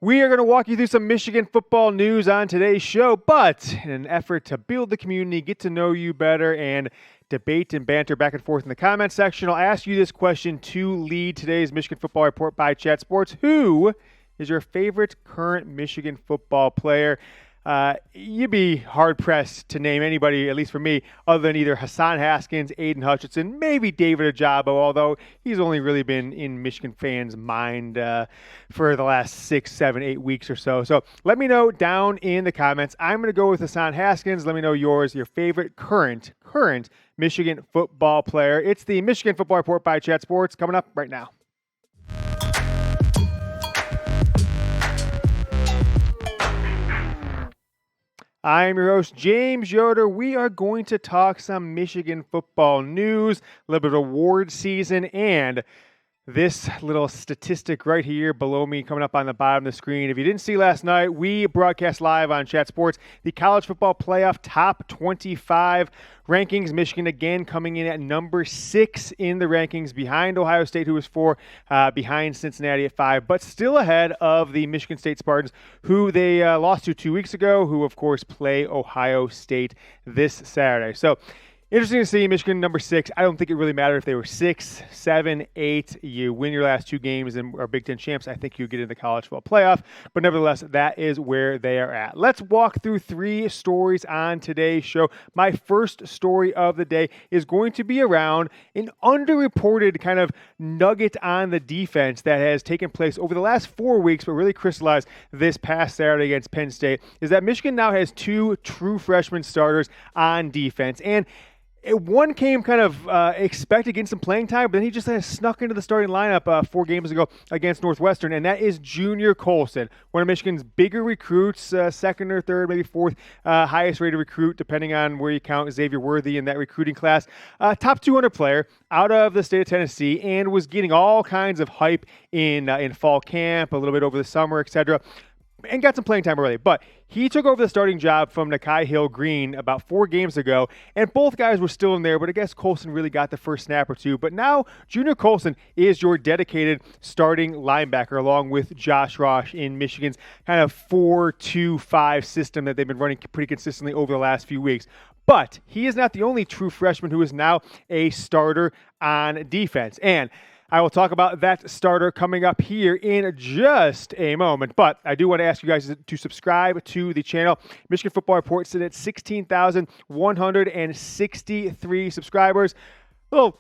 We are going to walk you through some Michigan football news on today's show, but in an effort to build the community, get to know you better, and debate and banter back and forth in the comment section, I'll ask you this question to lead today's Michigan Football Report by Chat Sports. Who is your favorite current Michigan football player? You'd be hard-pressed to name anybody, at least for me, other than either Hassan Haskins, Aiden Hutchinson, maybe David Ojabo, although he's only really been in Michigan fans' mind for the last 6, 7, 8 weeks or so. So let me know down in the comments. I'm going to go with Hassan Haskins. Let me know yours, your favorite current Michigan football player. It's the Michigan Football Report by Chat Sports coming up right now. I'm your host, James Yoder. We are going to talk some Michigan football news, a little bit of award season, and this little statistic right here below me coming up on the bottom of the screen. If you didn't see last night, we broadcast live on Chat Sports the College Football Playoff Top 25 rankings. Michigan again coming in at number 6 in the rankings, behind Ohio State, who was 4, behind Cincinnati at 5, but still ahead of the Michigan State Spartans, who they lost to 2 weeks ago, who of course play Ohio State this Saturday. So interesting to see Michigan number 6. I don't think it really mattered if they were 6, 7, 8. You win your last 2 games and are Big Ten champs. I think you get in the college football playoff. But nevertheless, that is where they are at. Let's walk through 3 stories on today's show. My first story of the day is going to be around an underreported kind of nugget on the defense that has taken place over the last 4 weeks, but really crystallized this past Saturday against Penn State, is that Michigan now has 2 true freshman starters on defense. And one came kind of expected getting some playing time, but then he just kind of snuck into the starting lineup 4 games ago against Northwestern, and that is Junior Colson, one of Michigan's bigger recruits, second or third, maybe fourth highest rated recruit, depending on where you count Xavier Worthy in that recruiting class. Top 200 player out of the state of Tennessee, and was getting all kinds of hype in fall camp, a little bit over the summer, etc., and got some playing time early. But he took over the starting job from Nakai Hill-Green about 4 games ago, and both guys were still in there, but I guess Colson really got the first snap or 2. But now Junior Colson is your dedicated starting linebacker, along with Josh Rosh in Michigan's kind of 4-2-5 system that they've been running pretty consistently over the last few weeks. But he is not the only true freshman who is now a starter on defense. And I will talk about that starter coming up here in just a moment. But I do want to ask you guys to subscribe to the channel. Michigan Football Report sitting at 16,163 subscribers. A little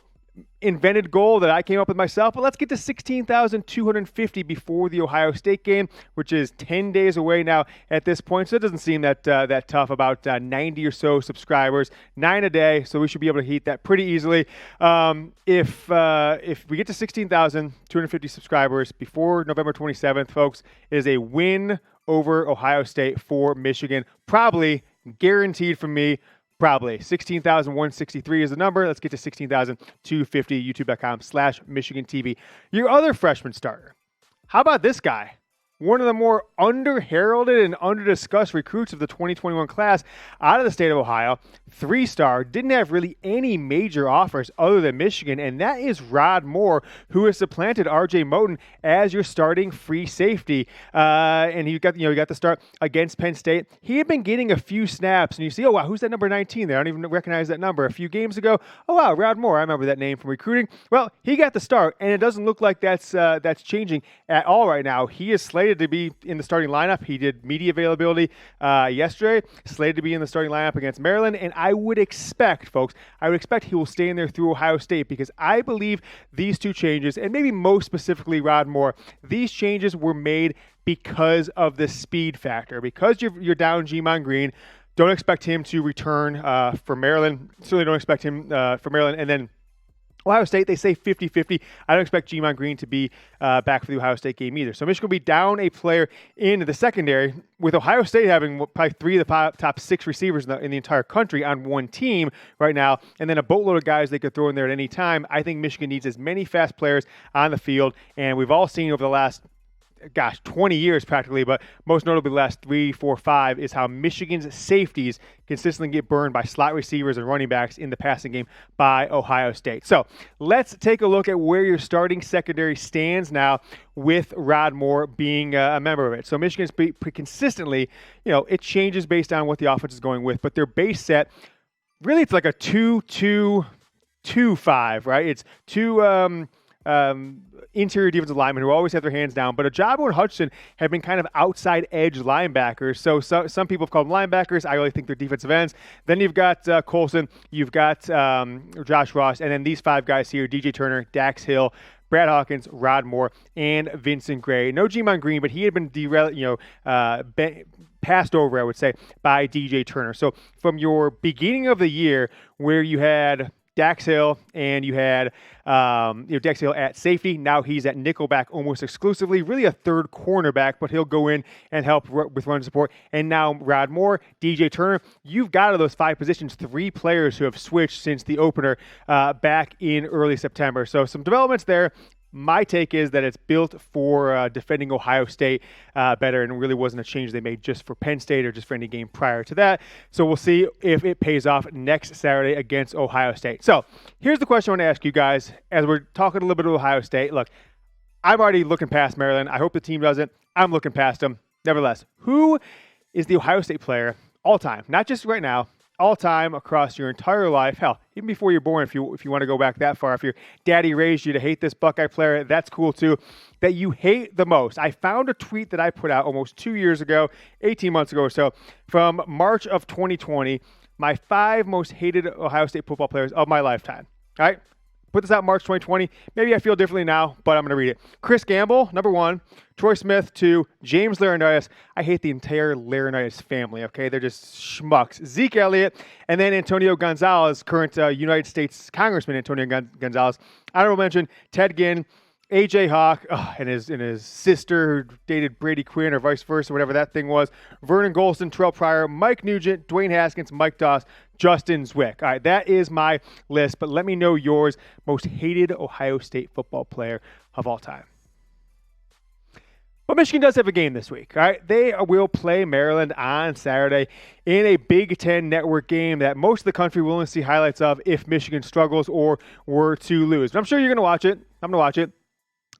invented goal that I came up with myself, but let's get to 16,250 before the Ohio State game, which is 10 days away now at this point. So it doesn't seem that tough. About 90 or so subscribers, 9 a day. So we should be able to heat that pretty easily. If we get to 16,250 subscribers before November 27th, folks, it is a win over Ohio State for Michigan. Probably guaranteed from me. Probably. 16,163 is the number. Let's get to 16,250, youtube.com/Michigan TV. Your other freshman starter. How about this guy? One of the more under-heralded and under-discussed recruits of the 2021 class out of the state of Ohio. 3-star, didn't have really any major offers other than Michigan, and that is Rod Moore, who has supplanted R.J. Moten as your starting free safety. And he got the start against Penn State. He had been getting a few snaps, and you see, oh wow, who's that number 19 there? I don't even recognize that number. A few games ago, oh wow, Rod Moore. I remember that name from recruiting. Well, he got the start, and it doesn't look like that's changing at all right now. He is slated to be in the starting lineup. He did media availability yesterday, slated to be in the starting lineup against Maryland, and I would expect, folks, he will stay in there through Ohio State, because I believe these 2 changes, and maybe most specifically Rod Moore, these changes were made because of the speed factor. Because you're down G-Mon Green, don't expect him to return for Maryland. Certainly don't expect him for Maryland, and then Ohio State, they say 50-50. I don't expect G-Mon Green to be back for the Ohio State game either. So Michigan will be down a player in the secondary, with Ohio State having probably 3 of the top 6 receivers in the entire country on one team right now, and then a boatload of guys they could throw in there at any time. I think Michigan needs as many fast players on the field, and we've all seen over the last 20 years practically, but most notably the last 3, 4, 5 is how Michigan's safeties consistently get burned by slot receivers and running backs in the passing game by Ohio State. So let's take a look at where your starting secondary stands now with Rod Moore being a member of it. So Michigan's pretty consistently, it changes based on what the offense is going with, but their base set, really it's like a 2-2-2-5, right? It's two interior defensive linemen who always have their hands down, but Jabrill and Hutchinson have been kind of outside edge linebackers. So some people have called them linebackers. I really think they're defensive ends. Then you've got Colson, you've got Josh Ross, and then these 5 guys here: DJ Turner, Dax Hill, Brad Hawkins, Rod Moore, and Vincent Gray. No G-Mon Green, but he had been passed over, I would say, by DJ Turner. So from your beginning of the year, where you had Dax Hill and you had Dax Hill at safety, now he's at nickelback almost exclusively, really a third cornerback, but he'll go in and help with run support. And now Rod Moore, DJ Turner, you've got out of those 5 positions 3 players who have switched since the opener back in early September. So some developments there. My take is that it's built for defending Ohio State better, and really wasn't a change they made just for Penn State or just for any game prior to that. So we'll see if it pays off next Saturday against Ohio State. So here's the question I want to ask you guys as we're talking a little bit of Ohio State. Look, I'm already looking past Maryland. I hope the team doesn't. I'm looking past them. Nevertheless, who is the Ohio State player all time, not just right now, all time across your entire life, hell, even before you're born, if you want to go back that far, if your daddy raised you to hate this Buckeye player, that's cool too, that you hate the most? I found a tweet that I put out almost 2 years ago, 18 months ago or so, from March of 2020, my 5 most hated Ohio State football players of my lifetime. All right? Put this out March 2020. Maybe I feel differently now, but I'm going to read it. Chris Gamble, number 1. Troy Smith, 2. James Laurinaitis. I hate the entire Laurinaitis family, okay? They're just schmucks. Zeke Elliott, and then Antonio Gonzalez, current United States Congressman Antonio Gonzalez. Honorable mention, Ted Ginn, A.J. Hawk, and his sister who dated Brady Quinn or vice versa, whatever that thing was. Vernon Golston, Terrell Pryor, Mike Nugent, Dwayne Haskins, Mike Doss, Justin Zwick. All right, that is my list, but let me know yours. Most hated Ohio State football player of all time. But Michigan does have a game this week. All right, they will play Maryland on Saturday in a Big Ten Network game that most of the country will only see highlights of if Michigan struggles or were to lose. But I'm sure you're going to watch it. I'm going to watch it.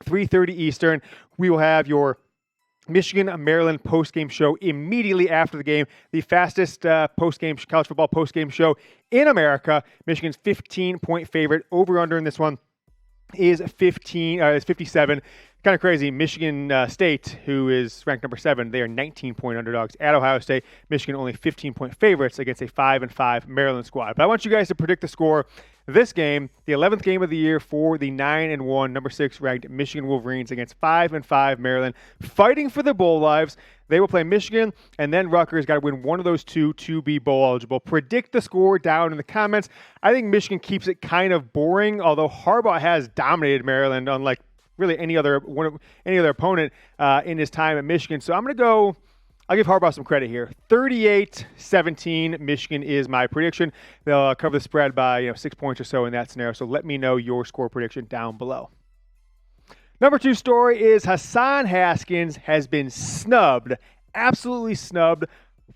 3:30 Eastern. We will have your Michigan-Maryland postgame show immediately after the game. The fastest postgame college football postgame show in America. Michigan's 15-point favorite. Over/under in this one is 57. Kind of crazy. Michigan State, who is ranked number 7, they are 19-point underdogs at Ohio State. Michigan only 15-point favorites against a 5-5 Maryland squad. But I want you guys to predict the score. This game, the 11th game of the year for the 9-1, number 6 ranked Michigan Wolverines against 5-5 Maryland, fighting for their bowl lives. They will play Michigan, and then Rutgers got to win one of those 2 to be bowl eligible. Predict the score down in the comments. I think Michigan keeps it kind of boring, although Harbaugh has dominated Maryland, unlike really any other opponent in his time at Michigan. So I'm going to go. I'll give Harbaugh some credit here. 38-17, Michigan is my prediction. They'll cover the spread by 6 points or so in that scenario. So let me know your score prediction down below. Number 2 story is Hassan Haskins has been snubbed, absolutely snubbed,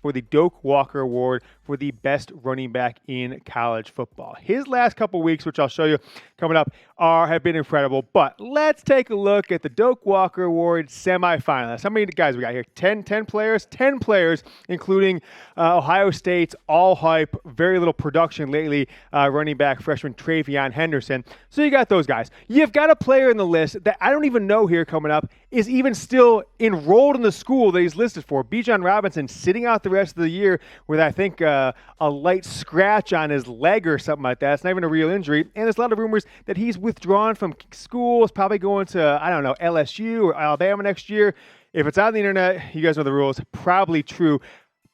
for the Doak Walker Award for the best running back in college football. His last couple weeks, which I'll show you coming up, have been incredible. But let's take a look at the Doak Walker Award semifinalists. How many guys we got here? 10 players? 10 players, including Ohio State's all-hype, very little production lately, running back freshman Travion Henderson. So you got those guys. You've got a player in the list that I don't even know here coming up is even still enrolled in the school that he's listed for. Bijan Robinson sitting out the rest of the year with, I think, a light scratch on his leg or something like that. It's not even a real injury. And there's a lot of rumors that he's withdrawn from school. Is probably going to, I don't know, LSU or Alabama next year. If it's on the internet, you guys know the rules. Probably true.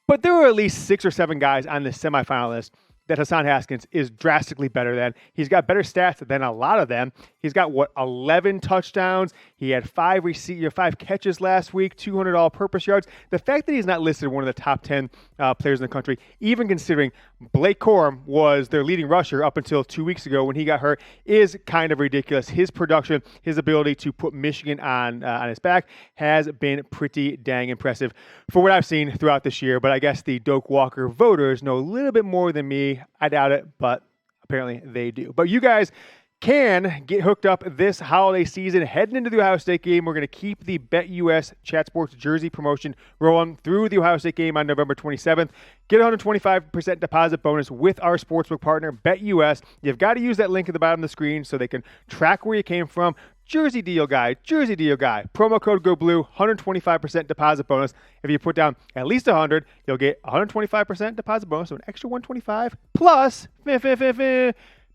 But there were at least 6 or 7 guys on this semifinal list that Hassan Haskins is drastically better than. He's got better stats than a lot of them. He's got, 11 touchdowns. He had 5 catches last week, 200 all-purpose yards. The fact that he's not listed one of the top 10 players in the country, even considering Blake Corum was their leading rusher up until 2 weeks ago when he got hurt is kind of ridiculous. His production, his ability to put Michigan on his back has been pretty dang impressive for what I've seen throughout this year. But I guess the Doak Walker voters know a little bit more than me. I doubt it, but apparently they do. But you guys can get hooked up this holiday season heading into the Ohio State game. We're going to keep the BetUS Chat Sports jersey promotion rolling through the Ohio State game on November 27th. Get a 125% deposit bonus with our sportsbook partner, BetUS. You've got to use that link at the bottom of the screen so they can track where you came from. Jersey deal guy. Promo code GoBlue, 125% deposit bonus. If you put down at least 100, you'll get 125% deposit bonus, so an extra 125 plus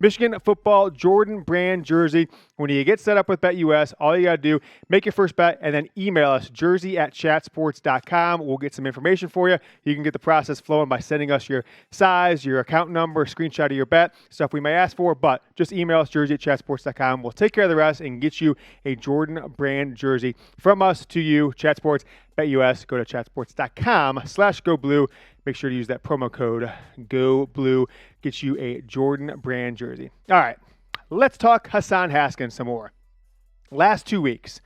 Michigan football Jordan brand jersey. When you get set up with BetUS, all you got to do, make your first bet and then email us, jersey@chatsports.com. We'll get some information for you. You can get the process flowing by sending us your size, your account number, a screenshot of your bet, stuff we may ask for, but just email us, jersey@chatsports.com. We'll take care of the rest and get you a Jordan brand jersey from us to you, Chat Sports, BetUS. Go to chatsports.com/GoBlue. Make sure to use that promo code GoBlue. Get you a Jordan brand jersey. All right, let's talk Hassan Haskins some more. Last 2 weeks,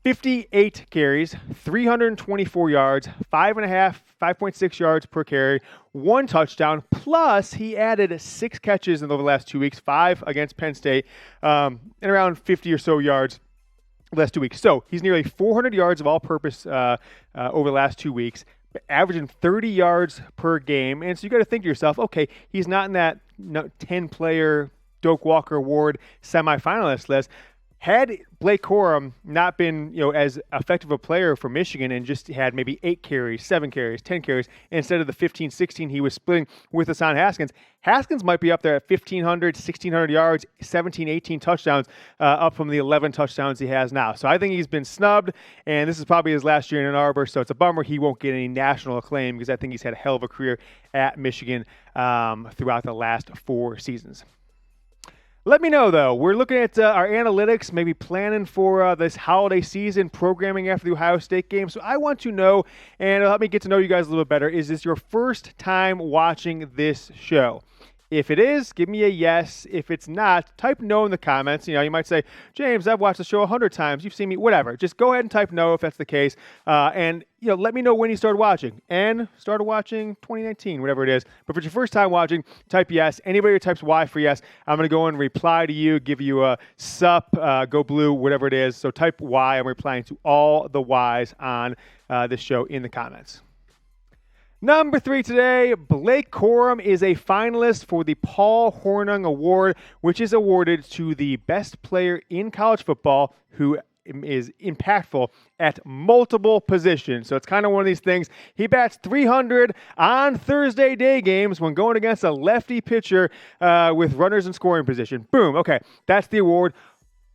58 carries, 324 yards, 5.6 yards per carry, 1 touchdown, plus he added 6 catches in the last 2 weeks, 5 against Penn State, and around 50 or so yards the last 2 weeks. So he's nearly 400 yards of all-purpose over the last 2 weeks, averaging 30 yards per game. And so you got to think to yourself, okay, he's not in that 10-player Doak Walker Award semifinalist list. Had Blake Corum not been, as effective a player for Michigan and just had maybe 8 carries, 7 carries, 10 carries, instead of the 15, 16 he was splitting with Hassan Haskins, Haskins might be up there at 1,500, 1,600 yards, 17, 18 touchdowns, up from the 11 touchdowns he has now. So I think he's been snubbed, and this is probably his last year in Ann Arbor, so it's a bummer he won't get any national acclaim because I think he's had a hell of a career at Michigan throughout the last 4 seasons. Let me know, though. We're looking at our analytics, maybe planning for this holiday season, programming after the Ohio State game. So I want to know, and help me get to know you guys a little bit better, is this your first time watching this show? If it is, give me a yes. If it's not, type no in the comments. You might say, James, I've watched the show 100 times. You've seen me, whatever. Just go ahead and type no if that's the case. And let me know when you started watching. And started watching 2019, whatever it is. But if it's your first time watching, type yes. Anybody who types Y for yes, I'm going to go and reply to you, give you a sup, go blue, whatever it is. So type Y. I'm replying to all the Ys on this show in the comments. Number 3 today, Blake Corum is a finalist for the Paul Hornung Award, which is awarded to the best player in college football who is impactful at multiple positions. So it's kind of one of these things. He bats 300 on Thursday day games when going against a lefty pitcher with runners in scoring position. Boom. Okay, that's the award.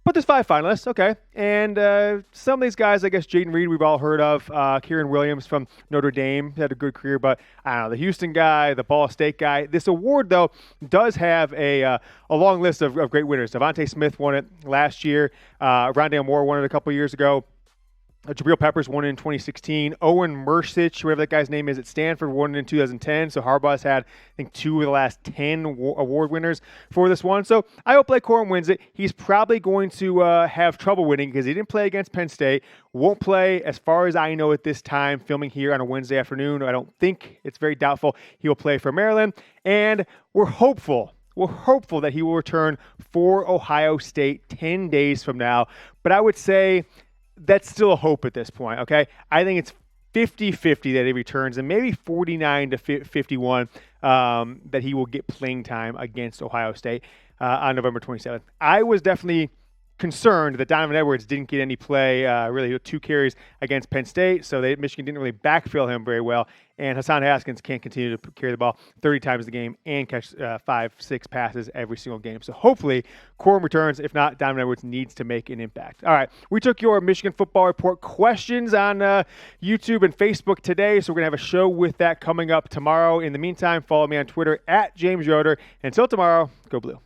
But there's 5 finalists, okay. And some of these guys, I guess Jaden Reed, we've all heard of. Kieran Williams from Notre Dame had a good career, but I don't know, the Houston guy, the Ball State guy. This award, though, does have a long list of great winners. Devonta Smith won it last year. Rondale Moore won it a couple years ago. Jabrill Peppers won it in 2016. Owen Marecic, whatever that guy's name is, at Stanford won it in 2010. So Harbaugh's had, I think, 2 of the last 10 award winners for this one. So I hope Blake Corum wins it. He's probably going to have trouble winning because he didn't play against Penn State. Won't play, as far as I know at this time, filming here on a Wednesday afternoon. I don't think, it's very doubtful he will play for Maryland. And we're hopeful that he will return for Ohio State 10 days from now. But I would say that's still a hope at this point, okay? I think it's 50-50 that he returns, and maybe 49-51 that he will get playing time against Ohio State on November 27th. I was definitely concerned that Donovan Edwards didn't get any play, really 2 carries against Penn State, so Michigan didn't really backfill him very well, and Hassan Haskins can't continue to carry the ball 30 times a game and catch 5-6 passes every single game. So hopefully Corum returns. If not, Donovan Edwards needs to make an impact. All right, we took your Michigan Football Report questions on YouTube and Facebook today, so we're going to have a show with that coming up tomorrow. In the meantime, follow me on Twitter at James Yoder. Until tomorrow, go blue.